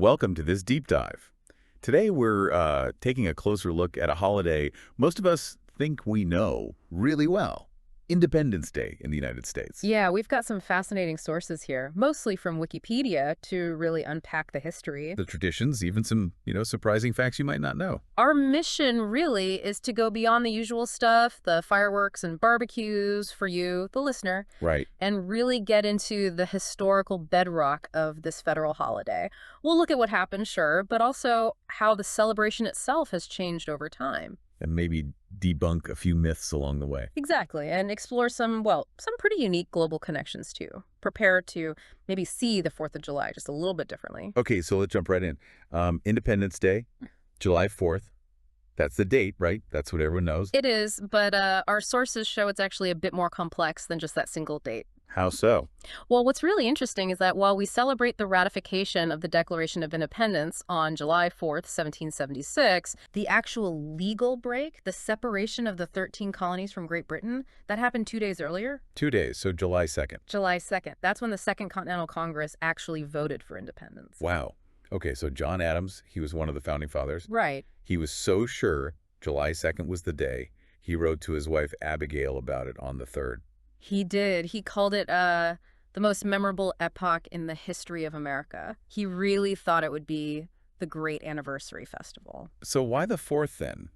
Welcome to this deep dive. Today we're taking a closer look at a holiday most of us think we know really well. Independence Day in the United States. Yeah, we've got some fascinating sources here, mostly from Wikipedia to really unpack the history. The traditions, even some, surprising facts you might not know. Our mission really is to go beyond the usual stuff, the fireworks and barbecues for you, the listener, Right. and really get into the historical bedrock of this federal holiday. We'll look at what happened, sure, but also how the celebration itself has changed over time. And maybe debunk a few myths along the way. Exactly, and explore some pretty unique global connections too. Prepare to maybe see the 4th of July just a little bit differently. Okay, so let's jump right in. Independence Day, July 4th. That's the date, right? That's what everyone knows. It is, but our sources show it's actually a bit more complex than just that single date. How so? Well, what's really interesting is that while we celebrate the ratification of the Declaration of Independence on July 4th, 1776, the actual legal break, the separation of the 13 colonies from Great Britain, that happened 2 days earlier. 2 days, so July 2nd. July 2nd. That's when the Second Continental Congress actually voted for independence. Wow. Okay, so John Adams, he was one of the founding fathers. Right. He was so sure July 2nd was the day, he wrote to his wife Abigail about it on the 3rd. He did. He called it the most memorable epoch in the history of America. He really thought it would be the great anniversary festival. So why the 4th then?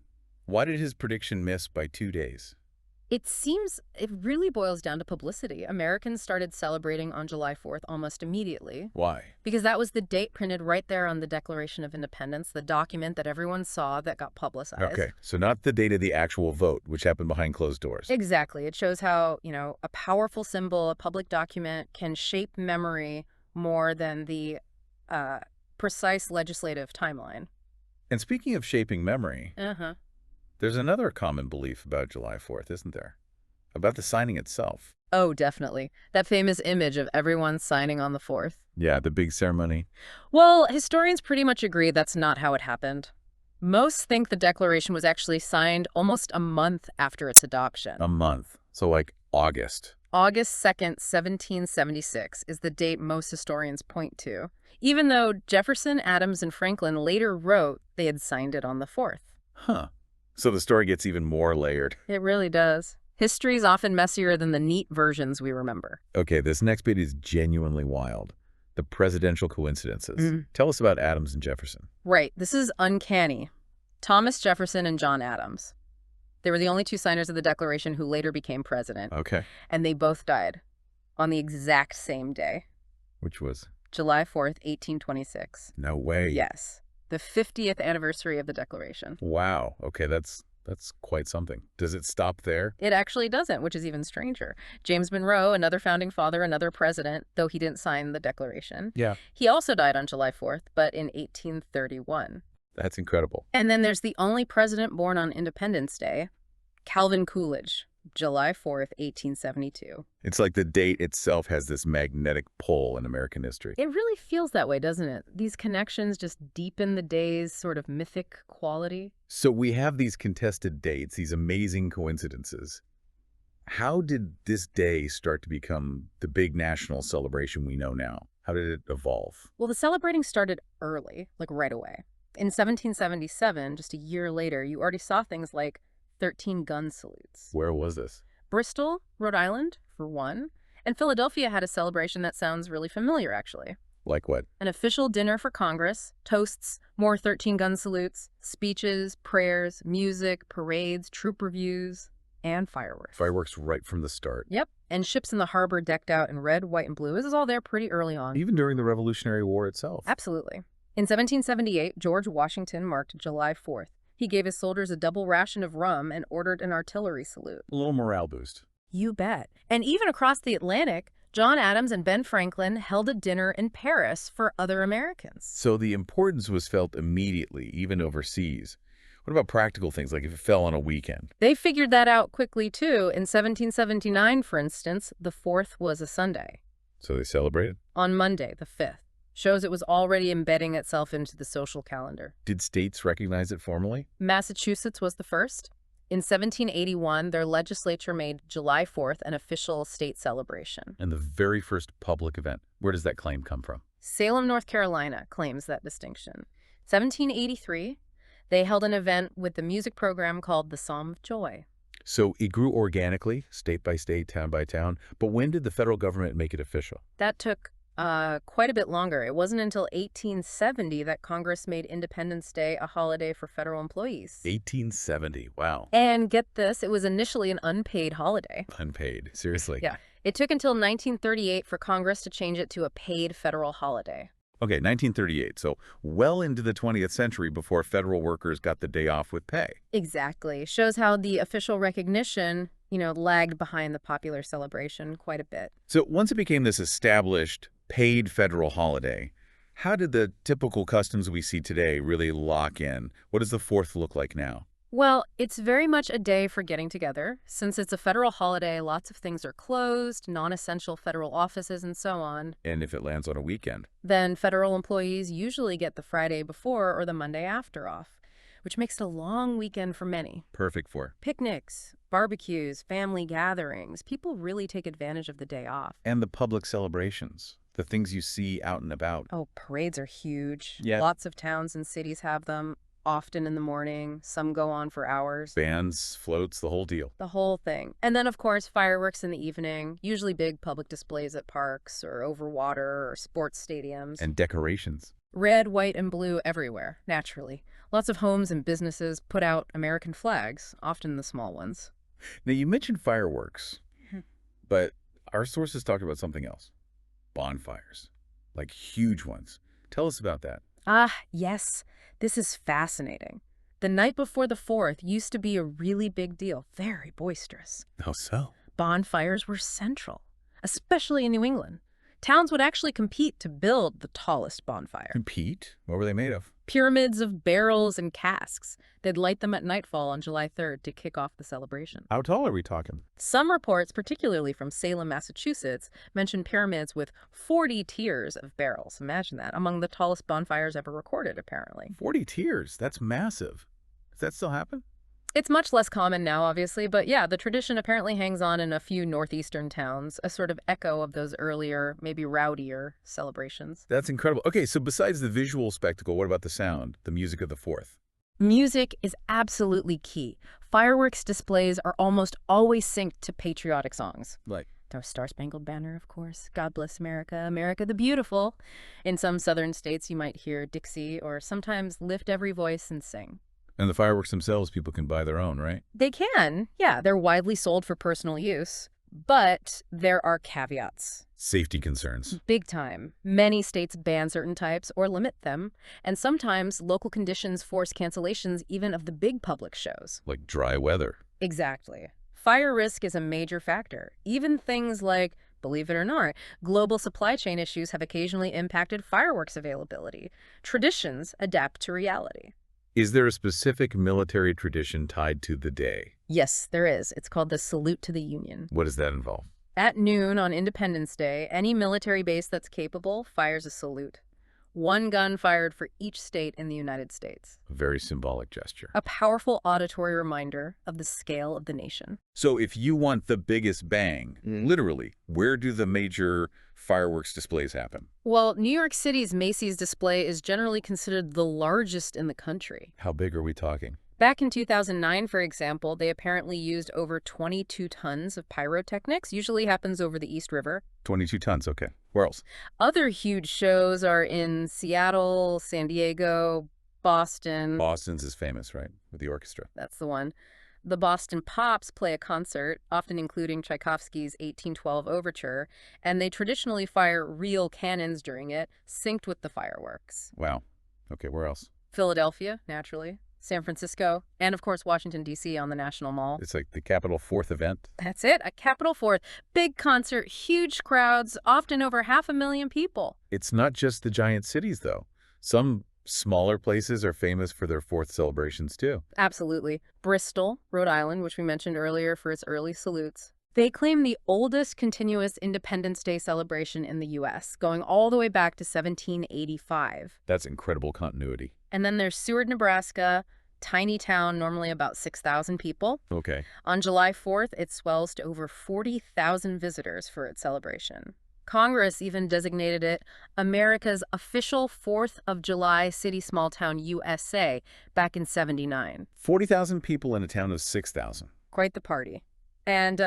Why did his prediction miss by 2 days? It really boils down to publicity. Americans started celebrating on July 4th almost immediately Why? because that was the date printed right there on the Declaration of Independence, the document that everyone saw that got publicized. Okay, so not the date of the actual vote, which happened behind closed doors. Exactly. It shows how, a powerful symbol, a public document can shape memory more than the precise legislative timeline. And speaking of shaping memory, Uh-huh. there's another common belief about July 4th, isn't there? About the signing itself. Oh, definitely. That famous image of everyone signing on the 4th. Yeah, the big ceremony. Well, historians pretty much agree that's not how it happened. Most think the Declaration was actually signed almost a month after its adoption. A month. So like August. August 2nd, 1776 is the date most historians point to, even though Jefferson, Adams, and Franklin later wrote they had signed it on the 4th. Huh. So the story gets even more layered. It really does. History's often messier than the neat versions we remember. Okay, this next bit is genuinely wild. The presidential coincidences. Tell us about Adams and Jefferson. Right, this is uncanny. Thomas Jefferson and John Adams. They were the only two signers of the Declaration who later became president, Okay. and they both died on the exact same day, Which was? July 4th, 1826. No way. Yes, the 50th anniversary of the Declaration. Wow. Okay, that's quite something. Does it stop there? It actually doesn't, which is even stranger. James Monroe, another founding father, another president, though he didn't sign the Declaration. Yeah. He also died on July 4th, but in 1831. That's incredible. And then there's the only president born on Independence Day, Calvin Coolidge, July 4th, 1872. It's like the date itself has this magnetic pull in American history. It really feels that way, doesn't it? These connections just deepen the day's sort of mythic quality. So we have these contested dates, these amazing coincidences. How did this day start to become the big national celebration we know now? How did it evolve? Well, the celebrating started early, like right away. In 1777, just a year later, you already saw things like 13 gun salutes. Where was this? Bristol, Rhode Island, for one. And Philadelphia had a celebration that sounds really familiar, actually. Like what? An official dinner for Congress, toasts, more 13 gun salutes, speeches, prayers, music, parades, troop reviews, and fireworks. Fireworks right from the start. Yep. And ships in the harbor decked out in red, white, and blue. This is all there pretty early on. Even during the Revolutionary War itself. Absolutely. In 1778, George Washington marked July 4th. He gave his soldiers a double ration of rum and ordered an artillery salute. A little morale boost. You bet. And even across the Atlantic, John Adams and Ben Franklin held a dinner in Paris for other Americans. So the importance was felt immediately, even overseas. What about practical things, like if it fell on a weekend? They figured that out quickly, too. In 1779, for instance, the 4th was a Sunday. So they celebrated? On Monday, the 5th. Shows it was already embedding itself into the social calendar. Did states recognize it formally? Massachusetts was the first. In 1781, their legislature made July 4th an official state celebration. And the very first public event. Where does that claim come from? Salem, North Carolina claims that distinction. 1783, they held an event with the music program called the Psalm of Joy. So it grew organically, state by state, town by town. But when did the federal government make it official? That took quite a bit longer. It wasn't until 1870 that Congress made Independence Day a holiday for federal employees. 1870. Wow. And get this, it was initially an unpaid holiday. Unpaid. Seriously. Yeah. It took until 1938 for Congress to change it to a paid federal holiday. Okay, 1938. So well into the 20th century before federal workers got the day off with pay. Exactly. Shows how the official recognition, lagged behind the popular celebration quite a bit. So once it became this established, paid federal holiday, how did the typical customs we see today really lock in? What does the 4th look like now? Well, it's very much a day for getting together. Since it's a federal holiday, lots of things are closed, non-essential federal offices and so on. And if it lands on a weekend? Then federal employees usually get the Friday before or the Monday after off, which makes it a long weekend for many. Perfect for. Picnics, barbecues, family gatherings. People really take advantage of the day off. And the public celebrations, the things you see out and about. Oh, parades are huge. Yeah. Lots of towns and cities have them, often in the morning. Some go on for hours. Bands, floats, the whole deal. The whole thing. And then, of course, fireworks in the evening, usually big public displays at parks or over water or sports stadiums. And decorations. Red, white, and blue everywhere, naturally. Lots of homes and businesses put out American flags, often the small ones. Now, you mentioned fireworks, but our sources talked about something else. Bonfires, like huge ones. Tell us about that. Ah, yes. This is fascinating. The night before the 4th used to be a really big deal, very boisterous. How so? Bonfires were central, especially in New England. Towns would actually compete to build the tallest bonfire. Compete? What were they made of? Pyramids of barrels and casks. They'd light them at nightfall on July 3rd to kick off the celebration. How tall are we talking? Some reports, particularly from Salem, Massachusetts, mention pyramids with 40 tiers of barrels. Imagine that, among the tallest bonfires ever recorded, apparently. 40 tiers. That's massive. Does that still happen? It's much less common now, obviously, but yeah, the tradition apparently hangs on in a few northeastern towns, a sort of echo of those earlier, maybe rowdier celebrations. That's incredible. Okay, so besides the visual spectacle, what about the sound, the music of the 4th? Music is absolutely key. Fireworks displays are almost always synced to patriotic songs. Like? The Star-Spangled Banner, of course. God Bless America, America the Beautiful. In some southern states, you might hear Dixie or sometimes Lift Every Voice and Sing. And the fireworks themselves, people can buy their own, right? They can. Yeah, they're widely sold for personal use. But there are caveats. Safety concerns. Big time. Many states ban certain types or limit them. And sometimes local conditions force cancellations even of the big public shows. Like dry weather. Exactly. Fire risk is a major factor. Even things like, believe it or not, global supply chain issues have occasionally impacted fireworks availability. Traditions adapt to reality. Is there a specific military tradition tied to the day? Yes, there is. It's called the Salute to the Union. What does that involve? At noon on Independence Day, any military base that's capable fires a salute. One gun fired for each state in the United States. A very symbolic gesture. A powerful auditory reminder of the scale of the nation. So if you want the biggest bang, literally, where do the major fireworks displays happen? Well, New York City's Macy's display is generally considered the largest in the country. How big are we talking? Back in 2009, for example, they apparently used over 22 tons of pyrotechnics. Usually happens over the East River. 22 tons, okay. Where else? Other huge shows are in Seattle, San Diego, Boston. Boston's is famous, right? With the orchestra. That's the one. The Boston Pops play a concert, often including Tchaikovsky's 1812 Overture, and they traditionally fire real cannons during it, synced with the fireworks. Wow. Okay, where else? Philadelphia, naturally. San Francisco, and of course Washington, D.C. on the National Mall. It's like the Capitol 4th event. That's it, a Capitol 4th. Big concert, huge crowds, often over 500,000 people. It's not just the giant cities, though. Some smaller places are famous for their 4th celebrations, too. Absolutely. Bristol, Rhode Island, which we mentioned earlier for its early salutes. They claim the oldest continuous Independence Day celebration in the U.S., going all the way back to 1785. That's incredible continuity. And then there's Seward, Nebraska, tiny town, normally about 6,000 people. Okay. On July 4th, it swells to over 40,000 visitors for its celebration. Congress even designated it America's official 4th of July city small town USA back in '79. 40,000 people in a town of 6,000. Quite the party. And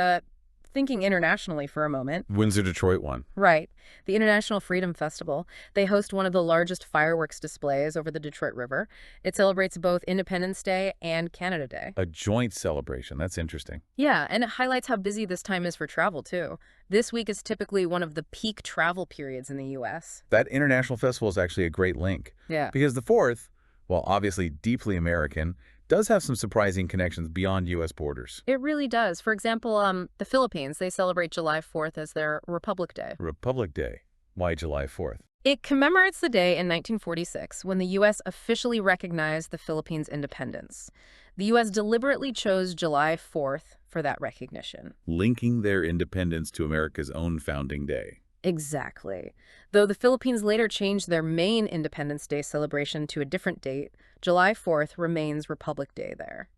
thinking internationally for a moment. Windsor, Detroit won. Right. The International Freedom Festival. They host one of the largest fireworks displays over the Detroit River. It celebrates both Independence Day and Canada Day. A joint celebration. That's interesting. Yeah, and it highlights how busy this time is for travel, too. This week is typically one of the peak travel periods in the U.S. That international festival is actually a great link. Yeah. Because the 4th, while obviously deeply American, does have some surprising connections beyond U.S. borders. It really does. For example, the Philippines, they celebrate July 4th as their Republic Day. Republic Day. Why July 4th? It commemorates the day in 1946 when the U.S. officially recognized the Philippines' independence. The U.S. deliberately chose July 4th for that recognition. Linking their independence to America's own founding day. Exactly. Though the Philippines later changed their main Independence Day celebration to a different date, July 4th remains Republic Day there.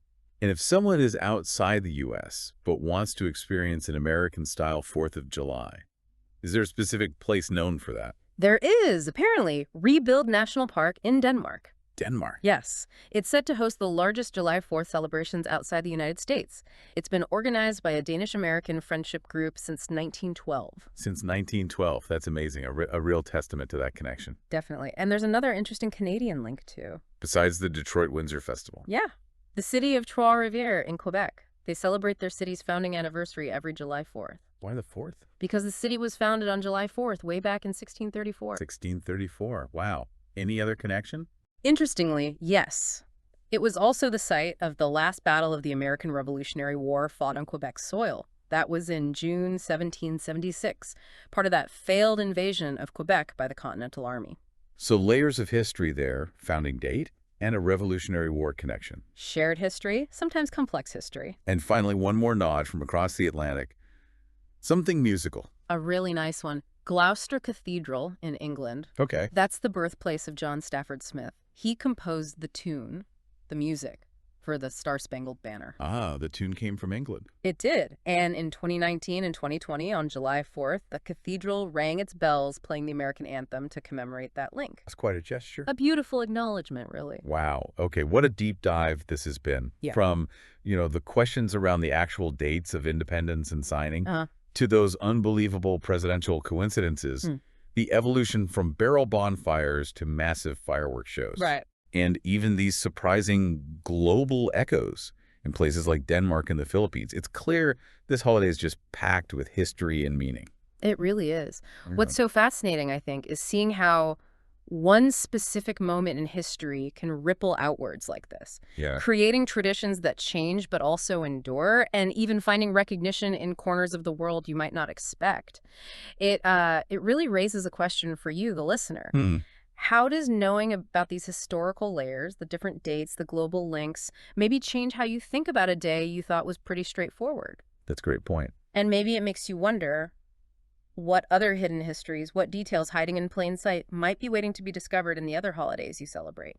And if someone is outside the U.S. but wants to experience an American-style 4th of July, is there a specific place known for that? There is, apparently, Rebuild National Park in Denmark. Denmark. Yes, it's set to host the largest July 4th celebrations outside the United States. It's been organized by a Danish-American friendship group since 1912. Since 1912. That's amazing. A real testament to that connection. Definitely. And there's another interesting Canadian link, too. Besides the Detroit Windsor Festival. Yeah. The city of Trois-Rivières in Quebec. They celebrate their city's founding anniversary every July 4th. Why the 4th? Because the city was founded on July 4th, way back in 1634. 1634. Wow. Any other connection? Interestingly, yes. It was also the site of the last battle of the American Revolutionary War fought on Quebec's soil. That was in June 1776, part of that failed invasion of Quebec by the Continental Army. So layers of history there, founding date, and a Revolutionary War connection. Shared history, sometimes complex history. And finally, one more nod from across the Atlantic. Something musical. A really nice one. Gloucester Cathedral in England. Okay. That's the birthplace of John Stafford Smith. He composed the tune, the music, for the Star-Spangled Banner. Ah, the tune came from England. It did. And in 2019 and 2020, on July 4th, the cathedral rang its bells playing the American anthem to commemorate that link. That's quite a gesture. A beautiful acknowledgement, really. Wow. Okay, what a deep dive this has been. Yeah. From, the questions around the actual dates of independence and signing, to those unbelievable presidential coincidences, the evolution from barrel bonfires to massive fireworks shows. Right. And even these surprising global echoes in places like Denmark and the Philippines. It's clear this holiday is just packed with history and meaning. It really is. What's so fascinating, I think, is seeing how one specific moment in history can ripple outwards like this, Yeah. creating traditions that change but also endure, and even finding recognition in corners of the world you might not expect. It really raises a question for you, the listener. How does knowing about these historical layers, the different dates, the global links, maybe change how you think about a day you thought was pretty straightforward? That's a great point. And maybe it makes you wonder what other hidden histories, what details hiding in plain sight might be waiting to be discovered in the other holidays you celebrate.